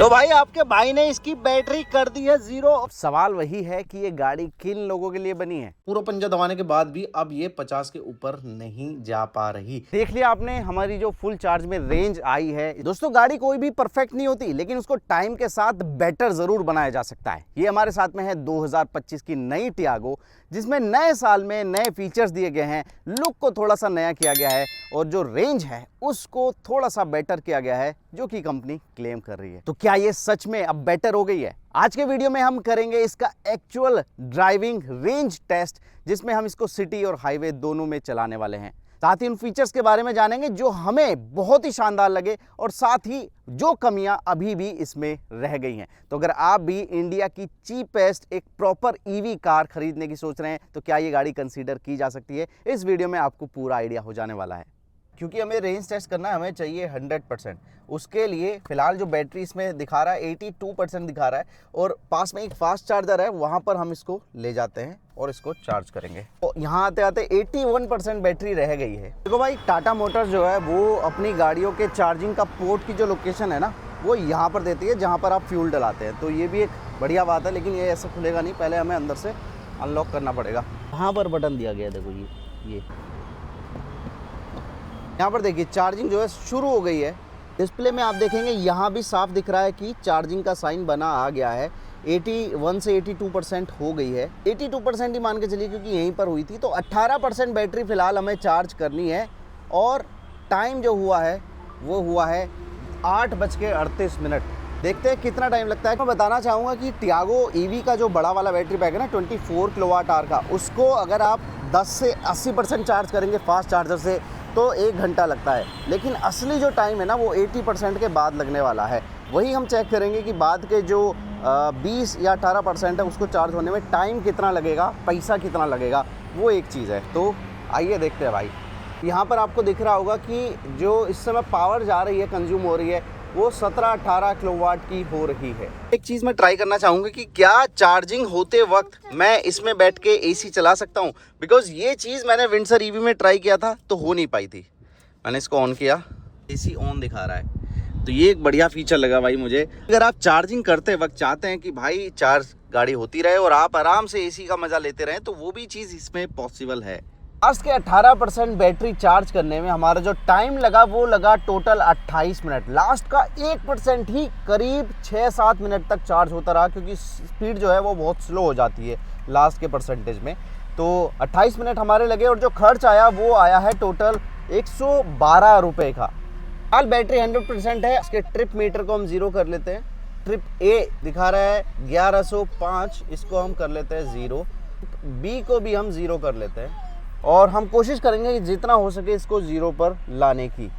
तो भाई आपके भाई ने इसकी बैटरी कर दी है 0। अब सवाल वही है कि ये गाड़ी किन लोगों के लिए बनी है। पूरा पंजा दबाने के बाद भी अब ये 50 के ऊपर नहीं जा पा रही। देख लिया आपने हमारी जो फुल चार्ज में रेंज आई है। दोस्तों गाड़ी कोई भी परफेक्ट नहीं होती, लेकिन उसको टाइम के साथ बेटर जरूर बनाया जा सकता है। ये हमारे साथ में है 2025 की नई टियागो, जिसमें नए साल में नए फीचर्स दिए गए हैं, लुक को थोड़ा सा नया किया गया है और जो रेंज है उसको थोड़ा सा बेटर किया गया है, जो कि कंपनी क्लेम कर रही है। तो क्या ये सच में अब बेटर हो गई है? आज के वीडियो में हम करेंगे इसका एक्चुअल ड्राइविंग रेंज टेस्ट, जिसमें हम इसको सिटी और हाईवे दोनों में चलाने वाले हैं। साथ ही उन फीचर्स के बारे में जानेंगे जो हमें बहुत ही शानदार लगे और साथ ही जो कमियां अभी भी इसमें रह गई हैं। तो अगर आप भी इंडिया की चीपेस्ट एक प्रॉपर ईवी कार खरीदने की सोच रहे हैं तो क्या ये गाड़ी कंसीडर की जा सकती है, इस वीडियो में आपको पूरा आइडिया हो जाने वाला है। क्योंकि हमें रेंज टेस्ट करना है, हमें चाहिए 100%। उसके लिए फिलहाल जो बैटरी इसमें दिखा रहा है 82% दिखा रहा है और पास में एक फास्ट चार्जर है, वहाँ पर हम इसको ले जाते हैं और इसको चार्ज करेंगे। तो यहाँ आते आते 81% बैटरी रह गई है। देखो भाई, टाटा मोटर्स जो है वो अपनी गाड़ियों के चार्जिंग का पोर्ट की जो लोकेशन है ना, वो यहाँ पर देती है जहाँ पर आप फ्यूल डलाते हैं। तो ये भी एक बढ़िया बात है, लेकिन ये ऐसा खुलेगा नहीं, पहले हमें अंदर से अनलॉक करना पड़ेगा। यहाँ पर बटन दिया गया है, देखो ये यहाँ पर देखिए चार्जिंग जो है शुरू हो गई है। डिस्प्ले में आप देखेंगे यहाँ भी साफ दिख रहा है कि चार्जिंग का साइन बना आ गया है। 81 से 82% हो गई है, 82% ही मान के चलिए क्योंकि यहीं पर हुई थी। तो 18% बैटरी फिलहाल हमें चार्ज करनी है और टाइम जो हुआ है वो हुआ है 8:38। देखते हैं कितना टाइम लगता है। मैं बताना चाहूँगा कि टियागो ईवी का जो बड़ा वाला बैटरी पैक है ना 24 किलोवाट आवर का, उसको अगर आप 10 से 80% चार्ज करेंगे फास्ट चार्जर से तो 1 घंटा लगता है, लेकिन असली जो टाइम है ना वो 80% के बाद लगने वाला है। वही हम चेक करेंगे कि बाद के जो 20 या 18% है उसको चार्ज होने में टाइम कितना लगेगा, पैसा कितना लगेगा, वो एक चीज़ है। तो आइए देखते हैं भाई। यहाँ पर आपको दिख रहा होगा कि जो इस समय पावर जा रही है, कंज्यूम हो रही है, वो 17-18 किलोवाट की हो रही है। एक चीज़ मैं ट्राई करना चाहूँगा कि क्या चार्जिंग होते वक्त मैं इसमें बैठ के एसी चला सकता हूँ, बिकॉज ये चीज़ मैंने विंडसर ईवी में ट्राई किया था तो हो नहीं पाई थी। मैंने इसको ऑन किया, एसी ऑन दिखा रहा है, तो ये एक बढ़िया फीचर लगा भाई मुझे। अगर आप चार्जिंग करते वक्त चाहते हैं कि भाई चार्ज गाड़ी होती रहे और आप आराम से एसी का मज़ा लेते रहें, तो वो भी चीज़ इसमें पॉसिबल है। लास्ट के 18% बैटरी चार्ज करने में हमारा जो टाइम लगा वो लगा टोटल 28 मिनट। लास्ट का 1% ही करीब 6-7 मिनट तक चार्ज होता रहा, क्योंकि स्पीड जो है वो बहुत स्लो हो जाती है लास्ट के परसेंटेज में। तो 28 मिनट हमारे लगे और जो खर्च आया वो आया है टोटल 112 रुपये का। हाल बैटरी 100% है। इसके ट्रिप मीटर को हम 0 कर लेते हैं। ट्रिप ए दिखा रहा है 1105, इसको हम कर लेते हैं 0। बी को भी हम 0 कर लेते हैं और हम कोशिश करेंगे कि जितना हो सके इसको 0 पर लाने की।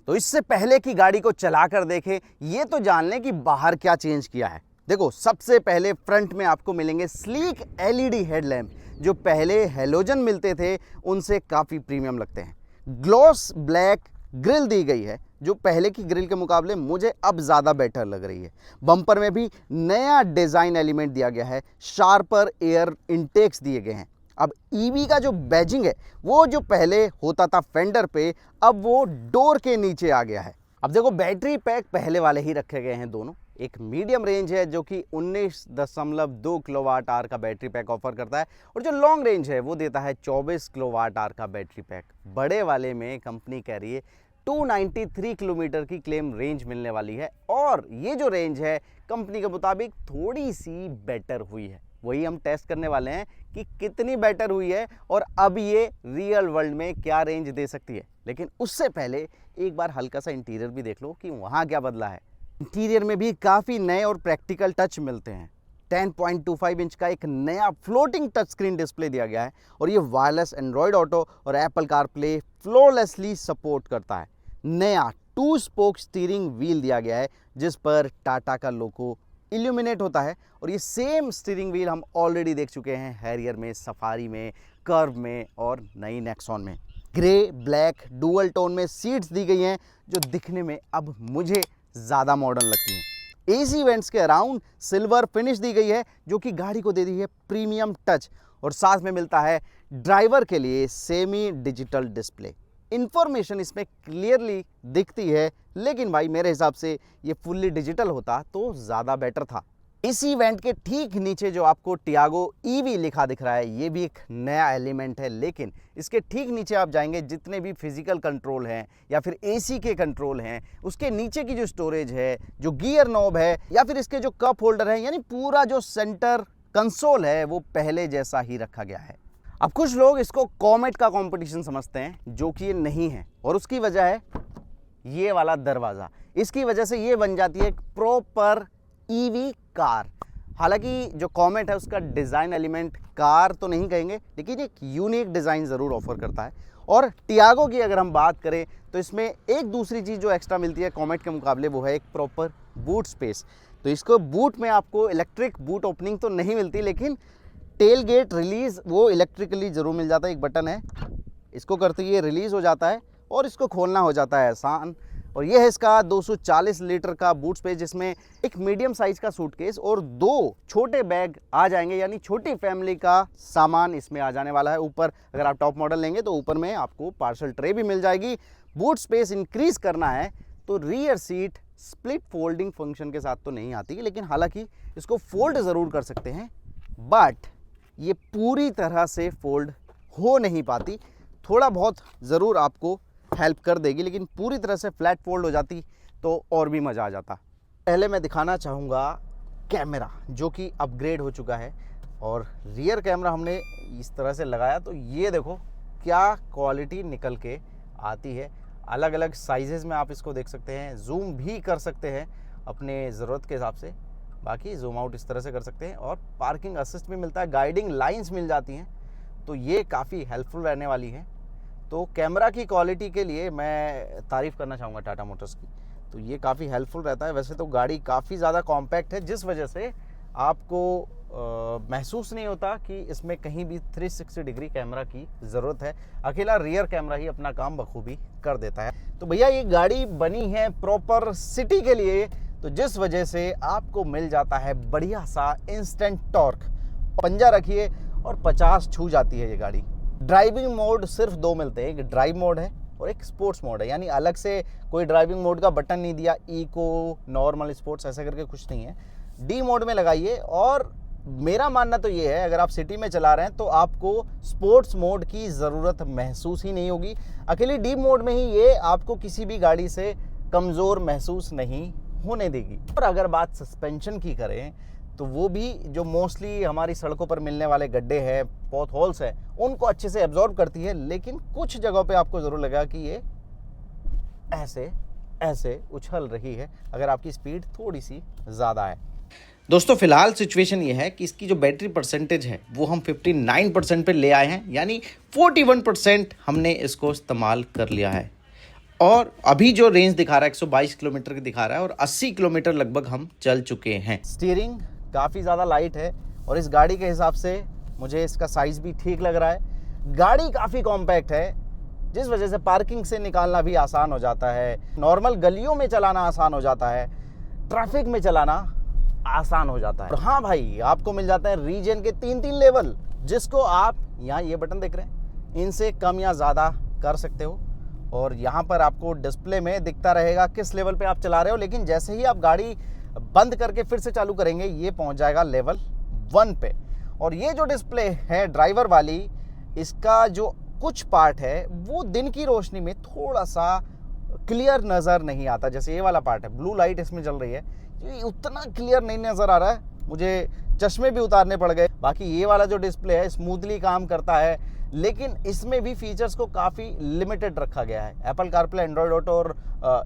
तो इससे पहले की गाड़ी को चला कर देखें, ये तो जान लें कि बाहर क्या चेंज किया है। देखो, सबसे पहले फ्रंट में आपको मिलेंगे स्लीक एलईडी हेडलैम्प, जो पहले हेलोजन मिलते थे उनसे काफ़ी प्रीमियम लगते हैं। ग्लॉस ब्लैक ग्रिल दी गई है, जो पहले की ग्रिल के मुकाबले मुझे अब ज़्यादा बेटर लग रही है। बम्पर में भी नया डिज़ाइन एलिमेंट दिया गया है, शार्पर एयर इनटेक्स दिए गए हैं। अब ईवी का जो बैजिंग है वो जो पहले होता था फेंडर पे, अब वो डोर के नीचे आ गया है। अब देखो, बैटरी पैक पहले वाले ही रखे गए हैं दोनों। एक मीडियम रेंज है जो कि 19.2 किलोवाट आवर का बैटरी पैक ऑफर करता है और जो लॉन्ग रेंज है वो देता है 24 किलोवाट आवर का बैटरी पैक। बड़े वाले में कंपनी कह रही है 293 किलोमीटर की क्लेम रेंज मिलने वाली है और ये जो रेंज है कंपनी के मुताबिक थोड़ी सी बेटर हुई है। वही हम टेस्ट करने वाले हैं कि कितनी बेटर हुई है और अब ये रियल वर्ल्ड में क्या रेंज दे सकती है। लेकिन उससे पहले एक बार हल्का सा इंटीरियर भी देख लो कि वहाँ क्या बदला है। इंटीरियर में भी काफ़ी नए और प्रैक्टिकल टच मिलते हैं। 10.25 इंच का एक नया फ्लोटिंग टच स्क्रीन डिस्प्ले दिया गया है और ये वायरलेस एंड्रॉयड ऑटो और एप्पल कारप्ले फ्लोलेसली सपोर्ट करता है। नया 2 स्पोक स्टीयरिंग व्हील दिया गया है, जिस पर टाटा का लोगो इल्यूमिनेट होता है और ये सेम स्टीयरिंग व्हील हम ऑलरेडी देख चुके हैं हैरियर में, सफारी में, कर्व में और नई नेक्सॉन में। ग्रे ब्लैक डुअल टोन में सीट्स दी गई हैं, जो दिखने में अब मुझे ज़्यादा मॉडर्न लगती हैं। एसी वेंट्स के अराउंड सिल्वर फिनिश दी गई है, जो कि गाड़ी को दे दी है प्रीमियम टच और साथ में मिलता है ड्राइवर के लिए सेमी डिजिटल डिस्प्ले। इंफॉर्मेशन इसमें क्लियरली दिखती है, लेकिन भाई मेरे हिसाब से ये फुल्ली डिजिटल होता तो ज़्यादा बेटर था। इस इवेंट के ठीक नीचे जो आपको टियागो ईवी लिखा दिख रहा है, ये भी एक नया एलिमेंट है, लेकिन इसके ठीक नीचे आप जाएंगे, जितने भी फिजिकल कंट्रोल हैं या फिर एसी के कंट्रोल हैं, उसके नीचे की जो स्टोरेज है, जो गियर नॉब है या फिर इसके जो कप होल्डर है, यानी पूरा जो सेंटर कंसोल है वो पहले जैसा ही रखा गया है। अब कुछ लोग इसको कॉमेट का कंपटीशन समझते हैं, जो कि ये नहीं है, और उसकी वजह है ये वाला दरवाज़ा। इसकी वजह से ये बन जाती है एक प्रॉपर ईवी कार। हालांकि जो कॉमेट है उसका डिज़ाइन एलिमेंट कार तो नहीं कहेंगे, लेकिन एक यूनिक डिज़ाइन ज़रूर ऑफर करता है। और टियागो की अगर हम बात करें तो इसमें एक दूसरी चीज़ जो एक्स्ट्रा मिलती है कॉमेट के मुकाबले, वो है एक प्रॉपर बूट स्पेस। तो इसको बूट में आपको इलेक्ट्रिक बूट ओपनिंग तो नहीं मिलती, लेकिन टेल गेट रिलीज़ वो इलेक्ट्रिकली ज़रूर मिल जाता है। एक बटन है, इसको करते ही रिलीज़ हो जाता है और इसको खोलना हो जाता है आसान। और ये है इसका 240 लीटर का बूट स्पेस, जिसमें एक मीडियम साइज़ का सूटकेस और 2 छोटे बैग आ जाएंगे, यानी छोटी फैमिली का सामान इसमें आ जाने वाला है। ऊपर अगर आप टॉप मॉडल लेंगे तो ऊपर में आपको पार्सल ट्रे भी मिल जाएगी। बूट स्पेस इंक्रीज़ करना है तो rear seat split folding function के साथ तो नहीं आती, लेकिन हालांकि इसको फोल्ड ज़रूर कर सकते हैं, बट ये पूरी तरह से फोल्ड हो नहीं पाती। थोड़ा बहुत ज़रूर आपको हेल्प कर देगी, लेकिन पूरी तरह से फ्लैट फोल्ड हो जाती तो और भी मज़ा आ जाता। पहले मैं दिखाना चाहूँगा कैमरा, जो कि अपग्रेड हो चुका है, और रियर कैमरा हमने इस तरह से लगाया तो ये देखो क्या क्वालिटी निकल के आती है। अलग अलग साइजेज़ में आप इसको देख सकते हैं, जूम भी कर सकते हैं अपने ज़रूरत के हिसाब से, बाकी जूम आउट इस तरह से कर सकते हैं, और पार्किंग असिस्ट भी मिलता है, गाइडिंग लाइंस मिल जाती हैं, तो ये काफ़ी हेल्पफुल रहने वाली है। तो कैमरा की क्वालिटी के लिए मैं तारीफ़ करना चाहूँगा टाटा मोटर्स की, तो ये काफ़ी हेल्पफुल रहता है। वैसे तो गाड़ी काफ़ी ज़्यादा कॉम्पैक्ट है, जिस वजह से आपको महसूस नहीं होता कि इसमें कहीं भी 360 डिग्री कैमरा की ज़रूरत है। अकेला रियर कैमरा ही अपना काम बखूबी कर देता है। तो भैया ये गाड़ी बनी है प्रॉपर सिटी के लिए, तो जिस वजह से आपको मिल जाता है बढ़िया सा इंस्टेंट टॉर्क। पंजा रखिए और 50 छू जाती है ये गाड़ी। ड्राइविंग मोड सिर्फ 2 मिलते हैं, एक ड्राइव मोड है और एक स्पोर्ट्स मोड है, यानी अलग से कोई ड्राइविंग मोड का बटन नहीं दिया, इको, नॉर्मल, स्पोर्ट्स ऐसे करके कुछ नहीं है। डी मोड में लगाइए, और मेरा मानना तो ये है अगर आप सिटी में चला रहे हैं तो आपको स्पोर्ट्स मोड की ज़रूरत महसूस ही नहीं होगी। अकेली डी मोड में ही ये आपको किसी भी गाड़ी से कमज़ोर महसूस नहीं होने देगी। और अगर बात सस्पेंशन की करें तो वो भी जो मोस्टली हमारी सड़कों पर मिलने वाले गड्ढे हैं, पॉथ होल्स हैं, उनको अच्छे से एब्जॉर्ब करती है, लेकिन कुछ जगहों पे आपको ज़रूर लगेगा कि ये ऐसे ऐसे उछल रही है अगर आपकी स्पीड थोड़ी सी ज़्यादा है। दोस्तों फिलहाल सिचुएशन ये है कि इसकी जो बैटरी परसेंटेज है वो हम 59% पे ले आए हैं, यानी 41% हमने इसको इस्तेमाल कर लिया है, और अभी जो रेंज दिखा रहा है 122 किलोमीटर की दिखा रहा है, और 80 किलोमीटर लगभग हम चल चुके हैं। स्टीयरिंग काफ़ी ज़्यादा लाइट है, और इस गाड़ी के हिसाब से मुझे इसका साइज़ भी ठीक लग रहा है। गाड़ी काफ़ी कॉम्पैक्ट है, जिस वजह से पार्किंग से निकालना भी आसान हो जाता है, नॉर्मल गलियों में चलाना आसान हो जाता है, ट्रैफिक में चलाना आसान हो जाता है। और हाँ भाई, आपको मिल जाता है रीजन के 3 लेवल, जिसको आप यहाँ ये बटन देख रहे हैं, इनसे कम या ज़्यादा कर सकते हो, और यहाँ पर आपको डिस्प्ले में दिखता रहेगा किस लेवल पे आप चला रहे हो। लेकिन जैसे ही आप गाड़ी बंद करके फिर से चालू करेंगे, ये पहुँच जाएगा लेवल 1 पे। और ये जो डिस्प्ले है ड्राइवर वाली, इसका जो कुछ पार्ट है वो दिन की रोशनी में थोड़ा सा क्लियर नज़र नहीं आता। जैसे ये वाला पार्ट है, ब्लू लाइट इसमें जल रही है, ये उतना क्लियर नहीं नज़र आ रहा है, मुझे चश्मे भी उतारने पड़ गए। बाकी ये वाला जो डिस्प्ले है स्मूथली काम करता है, लेकिन इसमें भी फीचर्स को काफ़ी लिमिटेड रखा गया है। एप्पल कारप्ले, एंड्रॉयड ऑटो और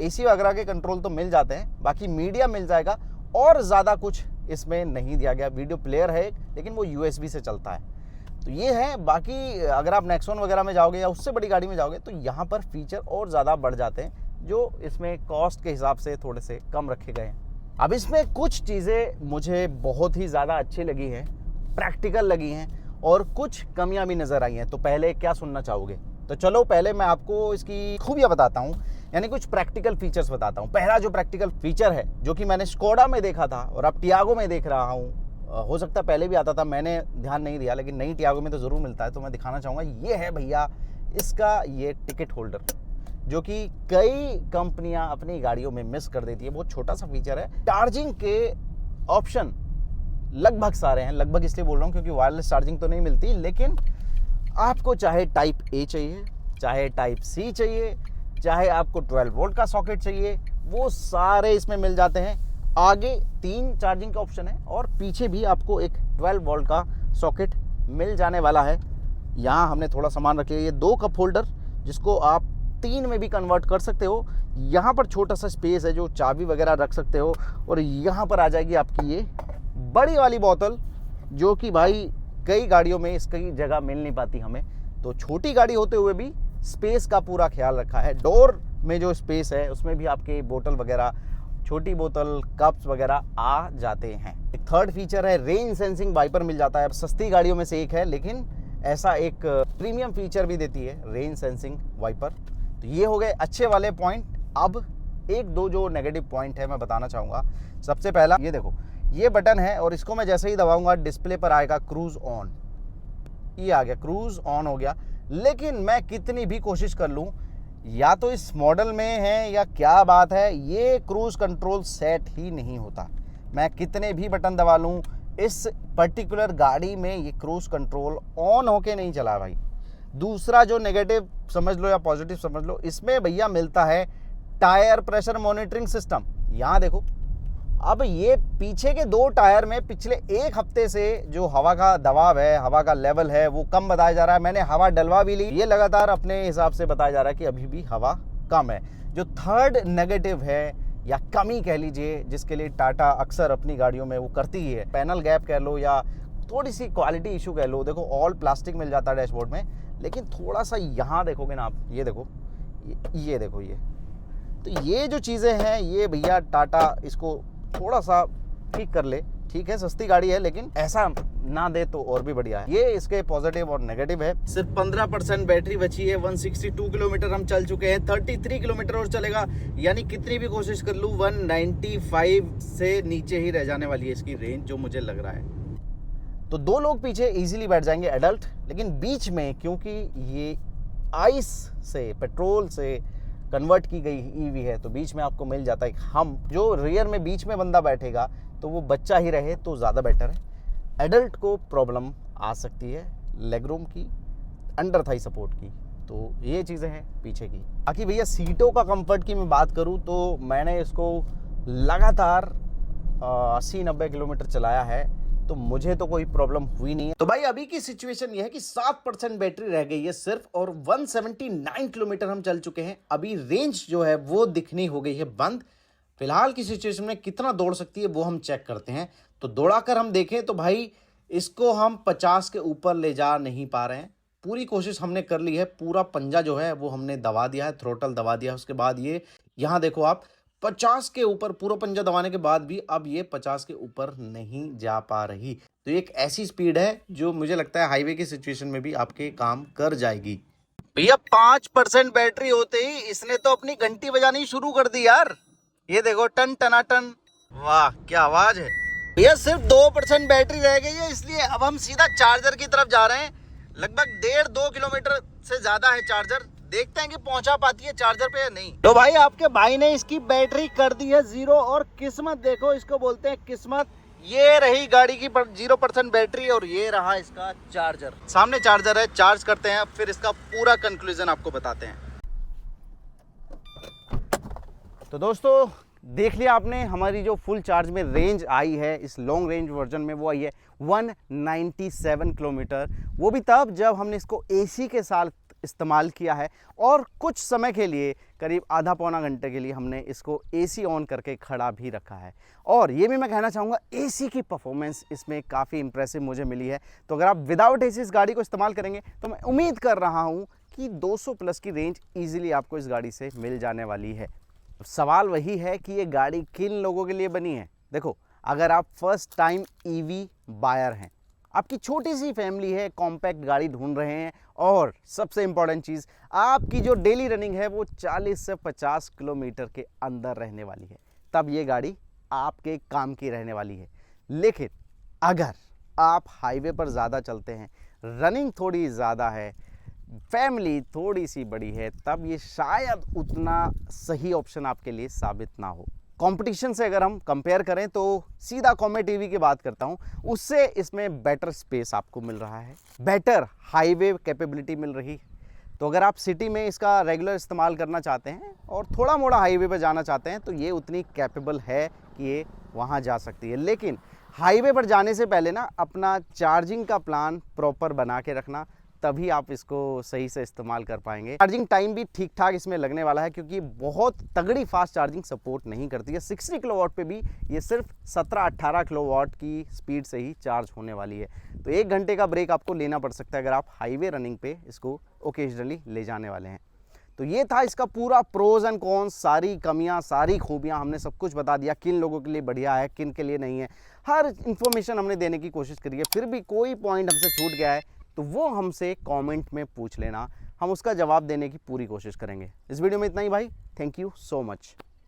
एसी वगैरह के कंट्रोल तो मिल जाते हैं, बाकी मीडिया मिल जाएगा, और ज़्यादा कुछ इसमें नहीं दिया गया। वीडियो प्लेयर है, लेकिन वो USB से चलता है। तो ये है। बाकी अगर आप नेक्सॉन वगैरह में जाओगे या उससे बड़ी गाड़ी में जाओगे तो यहाँ पर फीचर और ज़्यादा बढ़ जाते हैं, जो इसमें कॉस्ट के हिसाब से थोड़े से कम रखे गए हैं। अब इसमें कुछ चीज़ें मुझे बहुत ही ज़्यादा अच्छी लगी हैं, प्रैक्टिकल लगी हैं, और कुछ कमियां भी नज़र आई हैं। तो पहले क्या सुनना चाहोगे? तो चलो पहले मैं आपको इसकी खूबियाँ बताता हूँ, यानी कुछ प्रैक्टिकल फीचर्स बताता हूँ। पहला जो प्रैक्टिकल फीचर है, जो कि मैंने स्कोडा में देखा था और अब टियागो में देख रहा हूँ, हो सकता है पहले भी आता था, मैंने ध्यान नहीं दिया, लेकिन नई टियागो में तो ज़रूर मिलता है, तो मैं दिखाना चाहूँगा। ये है भैया इसका ये टिकट होल्डर, जो कि कई कंपनियां अपनी गाड़ियों में मिस कर देती है। बहुत छोटा सा फीचर है। चार्जिंग के ऑप्शन लगभग सारे हैं, लगभग इसलिए बोल रहा हूँ क्योंकि वायरलेस चार्जिंग तो नहीं मिलती, लेकिन आपको चाहे टाइप ए चाहिए, चाहे टाइप सी चाहिए, चाहे आपको 12 वोल्ट का सॉकेट चाहिए, वो सारे इसमें मिल जाते हैं। आगे 3 चार्जिंग का ऑप्शन है और पीछे भी आपको एक 12 वोल्ट का सॉकेट मिल जाने वाला है। यहाँ हमने थोड़ा सामान रखे, ये 2 कप होल्डर जिसको आप 3 में भी कन्वर्ट कर सकते हो। यहाँ पर छोटा सा स्पेस है जो चाबी वगैरह रख सकते हो, और यहाँ पर आ जाएगी आपकी ये बड़ी वाली बोतल, जो कि भाई कई गाड़ियों में इसकी जगह मिल नहीं पाती हमें, तो छोटी गाड़ी होते हुए भी स्पेस का पूरा ख्याल रखा है। डोर में जो स्पेस है उसमें भी आपके बोतल वगैरह, छोटी बोतल, कप्स वगैरह आ जाते हैं। एक थर्ड फीचर है रेंज सेंसिंग वाइपर मिल जाता है। सस्ती गाड़ियों में से एक है, लेकिन ऐसा एक प्रीमियम फीचर भी देती है रेंज सेंसिंग वाइपर। तो ये हो गए अच्छे वाले पॉइंट। अब एक दो जो नेगेटिव पॉइंट है मैं बताना चाहूँगा। सबसे पहला, ये देखो, ये बटन है और इसको मैं जैसे ही दबाऊंगा डिस्प्ले पर आएगा क्रूज ऑन। ये आ गया, क्रूज ऑन हो गया। लेकिन मैं कितनी भी कोशिश कर लूँ, या तो इस मॉडल में है या क्या बात है, ये क्रूज कंट्रोल सेट ही नहीं होता। मैं कितने भी बटन दबा लूँ, इस पर्टिकुलर गाड़ी में ये क्रूज कंट्रोल ऑन होके नहीं चला भाई। दूसरा जो नेगेटिव समझ लो या पॉजिटिव समझ लो, इसमें भैया मिलता है टायर प्रेशर मॉनिटरिंग सिस्टम। यहाँ देखो, अब ये पीछे के 2 टायर में पिछले 1 हफ्ते से जो हवा का दबाव है, हवा का लेवल है, वो कम बताया जा रहा है। मैंने हवा डलवा भी ली, ये लगातार अपने हिसाब से बताया जा रहा है कि अभी भी हवा कम है। जो थर्ड नेगेटिव है या कमी कह लीजिए, जिसके लिए टाटा अक्सर अपनी गाड़ियों में वो करती ही है, पैनल गैप कह लो या थोड़ी सी क्वालिटी इशू कह लो। देखो ऑल प्लास्टिक मिल जाता है डैशबोर्ड में, लेकिन थोड़ा सा यहाँ देखोगे ना आप, ये देखो, ये देखो, तो ये जो चीज़ें हैं ये भैया टाटा इसको थोड़ा सा ठीक कर ले। ठीक है, सस्ती गाड़ी है, लेकिन ऐसा ना दे तो और भी बढ़िया है। ये इसके पॉजिटिव और नेगेटिव है। सिर्फ 15% बैटरी बची है, 162 किलोमीटर हम चल चुके हैं, 33 किलोमीटर और चलेगा, यानी कितनी भी कोशिश कर लूँ 195 से नीचे ही रह जाने वाली है इसकी रेंज, जो मुझे लग रहा है। तो 2 लोग पीछे इजीली बैठ जाएंगे एडल्ट, लेकिन बीच में क्योंकि ये आइस से, पेट्रोल से कन्वर्ट की गई ईवी है, तो बीच में आपको मिल जाता है हम, जो रियर में बीच में बंदा बैठेगा तो वो बच्चा ही रहे तो ज़्यादा बेटर है। एडल्ट को प्रॉब्लम आ सकती है लेग रूम की, अंडर थाई सपोर्ट की, तो ये चीज़ें हैं पीछे की। बाकी भैया सीटों का कंफर्ट की मैं बात करूँ तो मैंने इसको लगातार 80-90 किलोमीटर चलाया है, तो मुझे तो कोई प्रॉब्लम हुई नहीं है। तो भाई अभी की सिचुएशन ये है कि 7% बैटरी रह गई है सिर्फ, और 179 किलोमीटर हम चल चुके हैं। अभी रेंज जो है वो दिखनी हो गई है बंद। फिलहाल की सिचुएशन में कितना दौड़ सकती है वो हम चेक करते हैं। तो दौड़ाकर हम देखें तो भाई इसको हम 50 के ऊपर ले जा नहीं पा रहे हैं। पूरी कोशिश हमने कर ली है, पूरा पंजा जो है वो हमने दबा दिया है, थ्रोटल दबा दिया है। उसके बाद ये यहाँ देखो आप, 50 के ऊपर पूरा पंजा दबाने के बाद भी अब ये 50 के ऊपर नहीं जा पा रही। तो एक ऐसी स्पीड है जो मुझे लगता है हाईवे की सिचुएशन में भी आपके काम कर जाएगी। भैया 5% बैटरी होते ही इसने तो अपनी घंटी बजानी शुरू कर दी यार। ये देखो, टन टना टन, वाह क्या आवाज है। भैया सिर्फ 2% बैटरी रह गई है, इसलिए अब हम सीधा चार्जर की तरफ जा रहे हैं। लगभग 1.5-2 किलोमीटर से ज्यादा है चार्जर, देखते हैं कि पहुंचा पाती है चार्जर पे या नहीं। तो भाई आपके भाई ने इसकी बैटरी कर दी है 0, और किस्मत देखो, इसको बोलते हैं किस्मत। ये रही गाड़ी की 0% बैटरी और ये रहा इसका चार्जर। सामने चार्जर है, चार्ज करते हैं, फिर इसका पूरा कंक्लूजन आपको बताते हैं। तो दोस्तों देख लिया आपने, हमारी जो फुल चार्ज में रेंज आई है इस लॉन्ग रेंज वर्जन में, वो आई है 197 किलोमीटर। वो भी तब जब हमने इसको एसी के साथ इस्तेमाल किया है, और कुछ समय के लिए, करीब आधा पौना घंटे के लिए हमने इसको एसी ऑन करके खड़ा भी रखा है। और ये भी मैं कहना चाहूँगा, एसी की परफॉर्मेंस इसमें काफ़ी इंप्रेसिव मुझे मिली है। तो अगर आप विदाउट एसी इस गाड़ी को इस्तेमाल करेंगे तो मैं उम्मीद कर रहा हूँ कि 200 प्लस की रेंज ईजिली आपको इस गाड़ी से मिल जाने वाली है। सवाल वही है कि ये गाड़ी किन लोगों के लिए बनी है। देखो, अगर आप फर्स्ट टाइम ईवी बायर हैं, आपकी छोटी सी फैमिली है, कॉम्पैक्ट गाड़ी ढूंढ रहे हैं, और सबसे इंपॉर्टेंट चीज़, आपकी जो डेली रनिंग है वो 40 से 50 किलोमीटर के अंदर रहने वाली है, तब ये गाड़ी आपके काम की रहने वाली है। लेकिन अगर आप हाईवे पर ज़्यादा चलते हैं, रनिंग थोड़ी ज़्यादा है, फैमिली थोड़ी सी बड़ी है तब ये शायद उतना सही ऑप्शन आपके लिए साबित ना हो। कंपटीशन से अगर हम कंपेयर करें तो सीधा कॉमेट ईवी की बात करता हूँ, उससे इसमें बेटर स्पेस आपको मिल रहा है, बेटर हाईवे कैपेबिलिटी मिल रही। तो अगर आप सिटी में इसका रेगुलर इस्तेमाल करना चाहते हैं और थोड़ा मोड़ा हाईवे पर जाना चाहते हैं तो ये उतनी कैपेबल है कि ये वहाँ जा सकती है। लेकिन हाईवे पर जाने से पहले ना अपना चार्जिंग का प्लान प्रॉपर बना के रखना, तभी आप इसको सही से इस्तेमाल कर पाएंगे। चार्जिंग टाइम भी ठीक ठाक इसमें लगने वाला है क्योंकि बहुत तगड़ी फास्ट चार्जिंग सपोर्ट नहीं करती है। 60 किलोवाट पे भी ये सिर्फ 17-18 किलोवाट की स्पीड से ही चार्ज होने वाली है। तो 1 घंटे का ब्रेक आपको लेना पड़ सकता है अगर आप हाईवे रनिंग पे इसको ओकेजनली ले जाने वाले हैं। तो ये था इसका पूरा प्रोज एंड कॉन्स, सारी कमियां सारी खूबियां हमने सब कुछ बता दिया, किन लोगों के लिए बढ़िया है किन के लिए नहीं है, हर इन्फॉर्मेशन हमने देने की कोशिश करी है। फिर भी कोई पॉइंट हमसे छूट गया है तो वो हमसे कमेंट में पूछ लेना, हम उसका जवाब देने की पूरी कोशिश करेंगे। इस वीडियो में इतना ही भाई, थैंक यू सो मच।